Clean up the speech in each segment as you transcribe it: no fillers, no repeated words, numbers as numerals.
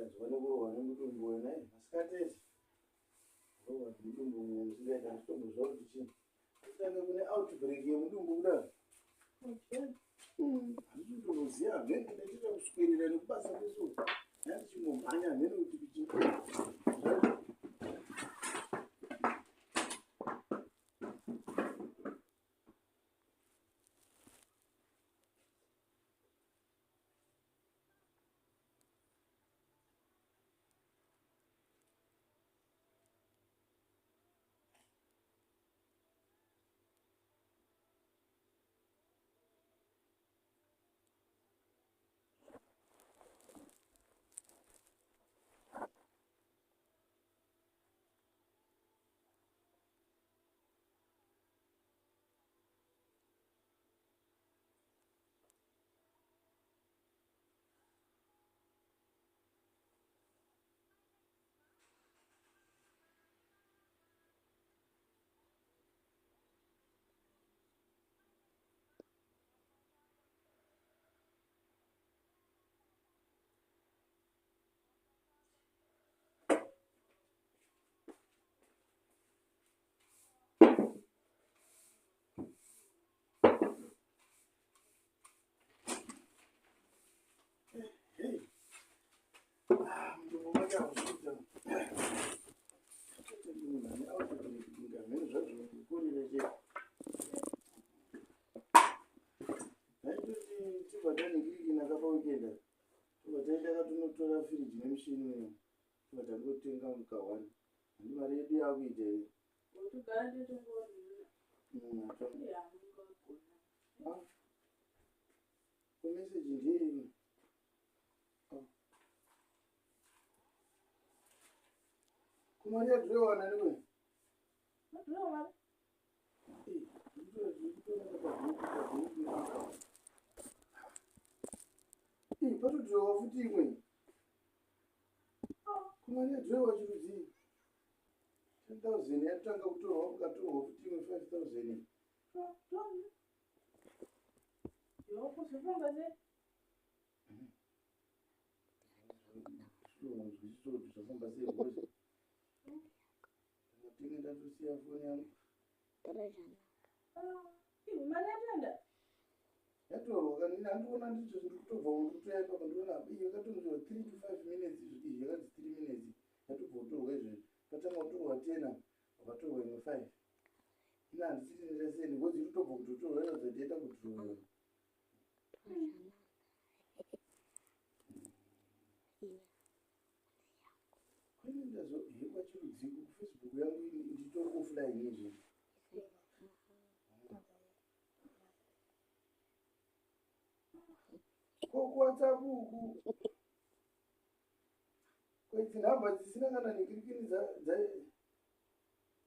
ndakadzwa nekurohwa nemutumbu wena masikatezi rohwa nemutumbu musingaita mutombo zvawo kuti chii kutange kune outbreak yemutumbu kudaro handitotoziva hamene ndachita kuswirira nekubasa kwesuku handichingomhanya hamene kuti kuchii takatonotora firiji nemushini uyu tikatandotenga mukawani handi mari yedu yakuita kumeseji ndeyei kumari yadhirewana newe patodhirewa futi imwe kumari yadhirewa chirudzii 10,000 yatotanga kutorwa kukatorwa futi imwe 5,000 zvafamba sei bosi ndatinge ndatosiya foni yangu yatorwa kanini handiona ndicho zviri kutobva mukutoyaipa kandiona iyo yakatonzwa 3 to 5 minutes izvi yakati 3 minutes yatobva kutorwa izvezvi patanga kutorwa 10 wakatorwa imwe 5 ina handisiti ndasei nekozi iri kutobva kutotorwa irazatienda kudhirowa kwini ndazohekwa chirudziko kufacebook yangu nditori offline izvi kokuwhatsapp uku kwedzinhamba dzisina kana nekirikini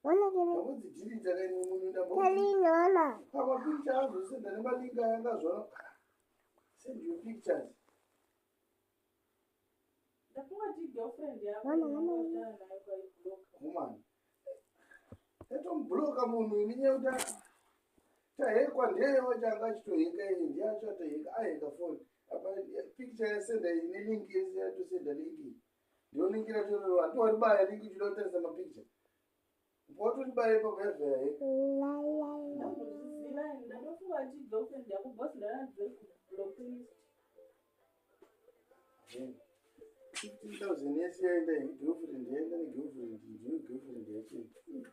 dzamodzidhirita kaimwe munhu ndamapicture azosenda nemalinga yanga zvona send your pictures woman yatomubhuloka munhu ininyauta tahekwa ndeyewo changa achitoheka iye ndiyacho ataheka aheka foni apa picture yasenda ine linki yese yatosenda linki ndioningira tororo hatiwaribaya linki uchida kutarisa mapicture watoribaya ipapo yazvayaheka 15,000 yese yaenda girlfriend yaenda negirlfriend ndiyo girlfriend yachena